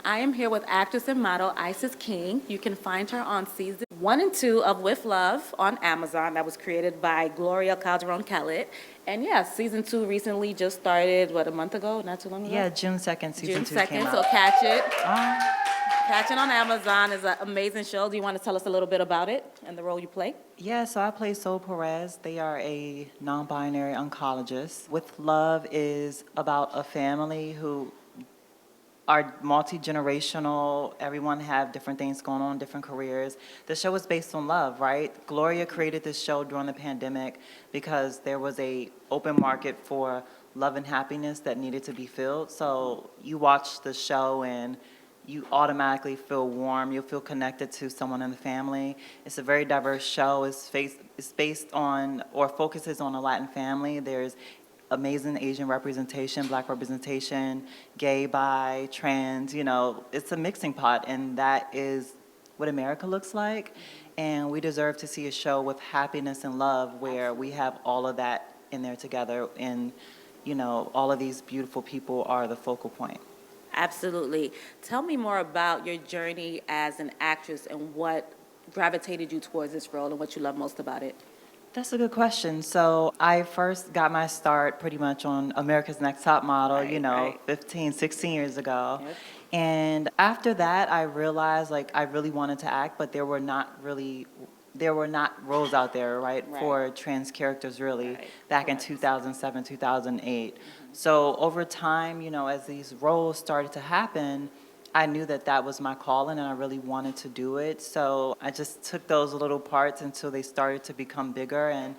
I am here with actress and model Isis King. You can find her on season 1 and 2 of With Love on Amazon. That was created by Gloria Calderon-Kellett. And yeah, season 2 recently just started, what, a month ago? Not too long ago? Yeah, June 2nd, season June 2 came 2nd, out. so catch it. Um, Catch it on Amazon. Is an amazing show. Do you want to tell us a little bit about it and the role you play? yeah, so I play Sol Perez. They are a non-binary oncologist. With Love is about a family who are multi-generational. Everyone have different things going on, different careers. The show is based on love, right? Gloria created this show during the pandemic because there was a open market for love and happiness that needed to be filled. So you watch the show and you automatically feel warm. You'll feel connected to someone in the family. It's a very diverse show. It's based on or focuses on a Latin family. There's amazing Asian representation, Black representation, gay, bi, trans, it's a mixing pot, and that is what America looks like. And we deserve to see a show with happiness and love where we have all of that in there together, and, all of these beautiful people are the focal point. Absolutely. Tell me more about your journey as an actress and what gravitated you towards this role and what you love most about it. That's a good question. So I first got my start pretty much on America's Next Top Model, Right. 15, 16 years ago. Yep. And after that, I realized I really wanted to act, but there were not roles out there, right, Right. for trans characters really Right. back in Correct. 2007, 2008. So over time, as these roles started to happen, I knew that was my calling and I really wanted to do it. So I just took those little parts until they started to become bigger. And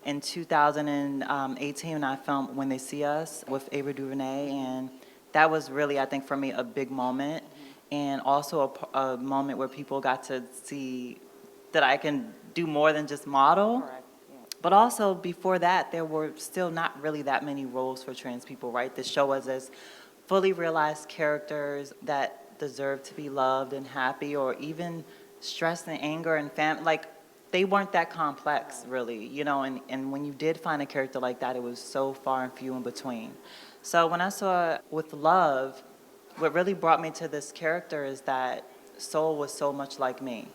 in 2018, I filmed When They See Us with Ava DuVernay. And that was really, I think, for me, a big moment. And also a moment where people got to see that I can do more than just model. Correct. Yeah. But also before that, there were still not really that many roles for trans people, right? The show was as fully realized characters that deserve to be loved and happy, or even stress and anger and they weren't that complex really, and when you did find a character like that, it was so far and few in between. So when I saw With Love, what really brought me to this character is that Soul was so much like me.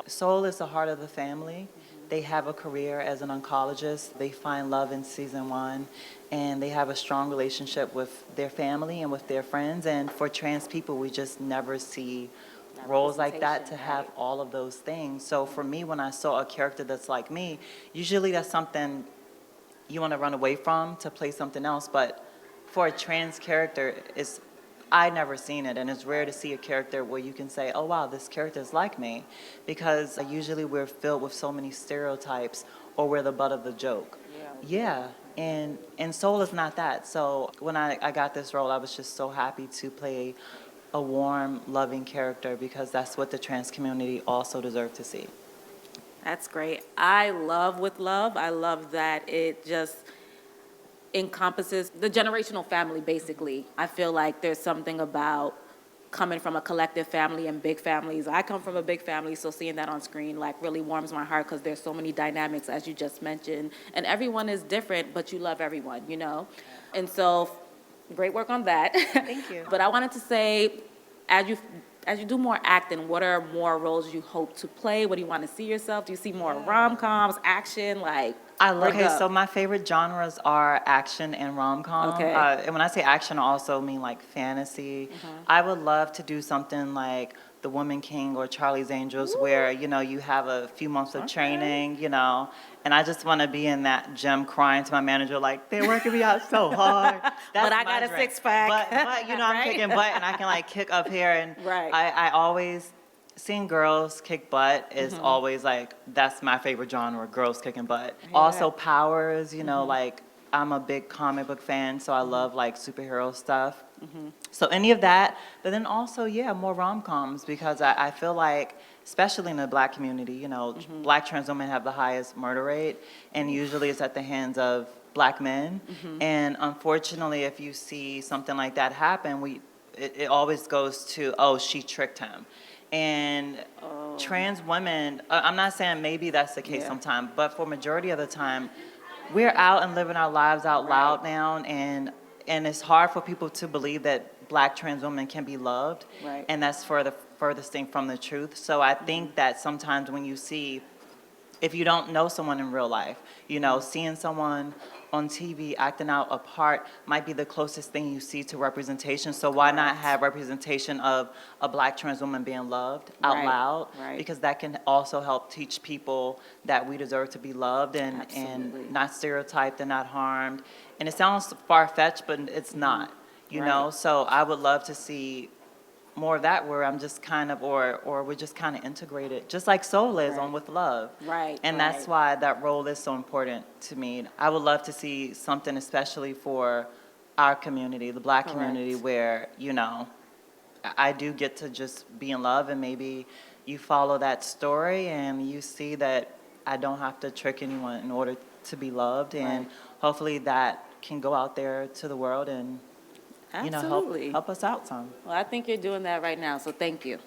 Soul is the heart of the family. They have a career as an oncologist. They find love in season 1, and they have a strong relationship with their family and with their friends. And for trans people, we just never see roles like that to have all of those things. So for me, when I saw a character that's like me, usually that's something you want to run away from to play something else. But for a trans character, I never seen it, and it's rare to see a character where you can say, oh wow, this character is like me, because usually we're filled with so many stereotypes, or we're the butt of the joke. Yeah, and Soul is not that. So when I got this role, I was just so happy to play a warm, loving character, because that's what the trans community also deserve to see. That's great. I love With Love. I love that it just encompasses the generational family, basically. I feel like there's something about coming from a collective family and big families. I come from a big family, so seeing that on screen really warms my heart, because there's so many dynamics, as you just mentioned, and everyone is different, but you love everyone. And so great work on that. Thank you. But I wanted to say, as you do more acting, what are more roles you hope to play? What do you want to see yourself? Do you see more rom-coms, action, So my favorite genres are action and rom-com. Okay. And when I say action, I also mean fantasy. I would love to do something like The Woman King or Charlie's Angels, where, you have a few months of training, and I just want to be in that gym crying to my manager, they're working me out so hard. But I got a six-pack. But I'm Right? kicking butt, and I can kick up here, and Right. I always, seeing girls kick butt is always that's my favorite genre, girls kicking butt. Also powers, I'm a big comic book fan, so I love superhero stuff. So any of that, but then also, more rom-coms, because I feel especially in the Black community, Black trans women have the highest murder rate, and usually it's at the hands of Black men. And unfortunately, if you see something like that happen, it always goes to, oh, she tricked him. And trans women, I'm not saying maybe that's the case sometimes, but for majority of the time, we're out and living our lives out loud now, and it's hard for people to believe that Black trans women can be loved. Right. And that's the furthest thing from the truth. So I think that sometimes when you see, if you don't know someone in real life, seeing someone on TV acting out a part might be the closest thing you see to representation. So why not Correct. have representation of a Black trans woman being loved out Right, loud? right. Because that can also help teach people that we deserve to be loved Absolutely. and not stereotyped and not harmed. And it sounds far-fetched, but it's not, Right. So I would love to see more of that, where I'm just kind of, or we're just kind of integrated, just like Soul is Right. on With Love. Right, And that's right. why that role is so important to me. I would love to see something especially for our community, the Black community, Correct. where, I do get to just be in love, and maybe you follow that story and you see that I don't have to trick anyone in order to be loved. And Right. hopefully that can go out there to the world and, Absolutely. help us out some. Well, I think you're doing that right now, so thank you.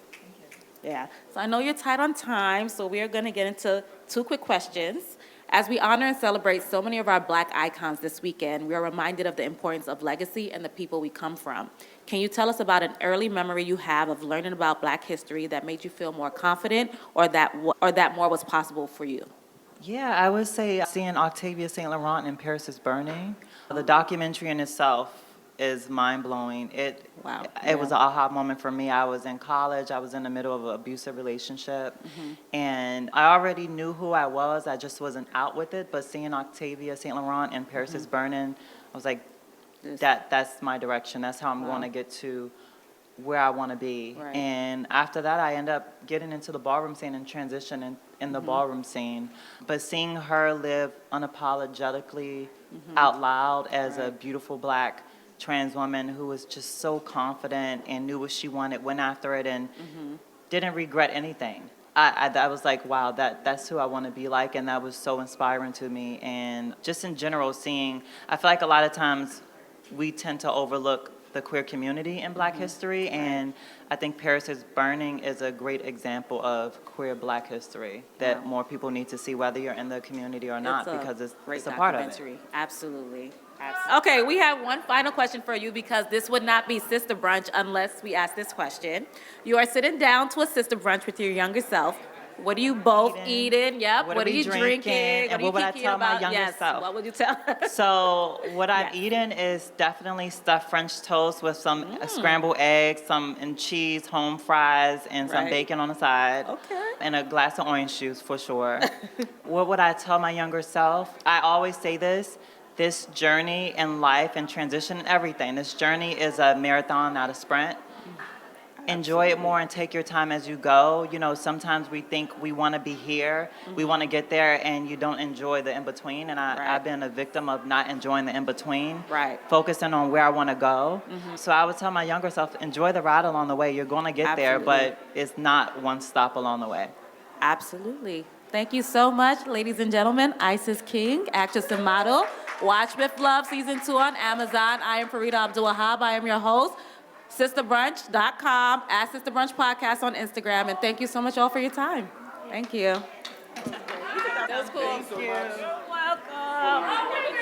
Yeah. So I know you're tight on time, so we are going to get into 2 quick questions. As we honor and celebrate so many of our Black icons this weekend, we are reminded of the importance of legacy and the people we come from. Can you tell us about an early memory you have of learning about Black history that made you feel more confident, or that more was possible for you? Yeah, I would say seeing Octavia St. Laurent in Paris is Burning. The documentary in itself is mind-blowing. Wow, It was yeah. an aha moment for me. I was in college. I was in the middle of an abusive relationship. And I already knew who I was. I just wasn't out with it. But seeing Octavia St. Laurent in Paris is Burning, I was like, This- that's my direction. That's how I'm Wow. going to get to where I want to be. Right. And after that, I end up getting into the ballroom scene and transitioning in the ballroom scene. But seeing her live unapologetically out loud as a Right. beautiful Black trans woman who was just so confident and knew what she wanted, went after it, and didn't regret anything. I was like, wow, that's who I want to be like, and that was so inspiring to me. And just in general, I feel like a lot of times we tend to overlook the queer community in Black history, and I think Paris is Burning is a great example of queer Black history that Wow. more people need to see, whether you're in the community or not, because great it's a part of it. documentary. Absolutely. Okay, we have one final question for you, because this would not be Sista Brunch unless we ask this question. You are sitting down to a Sista Brunch with your younger self. What are you both eating? Yep. What What are are we you drinking? drinking? And are you what would I kikiing tell my about? younger Yes. self? What would you tell us? So what I've Yes. eaten is definitely stuffed French toast with some scrambled eggs, and cheese, home fries, and some Right. bacon on the side. Okay. And a glass of orange juice for sure. What would I tell my younger self? I always say this journey in life and transition and everything, this journey is a marathon, not a sprint. Enjoy it more and take your time as you go. Sometimes we think we want to be here, we want to get there, and you don't enjoy the in-between. And I've been a victim of not enjoying the in-between, Right. focusing on where I want to go. So I would tell my younger self, enjoy the ride along the way. You're going to get there, Absolutely. but it's not one stop along the way. Absolutely. Thank you so much, ladies and gentlemen. Isis King, actress and model. Watch With Love Season 2 on Amazon. I am Farida Abdul-Wahab. I am your host. SistaBrunch.com, at Sista Brunch Podcast on Instagram. And thank you so much all for your time. Thank you. That was cool. Thank you. You're welcome.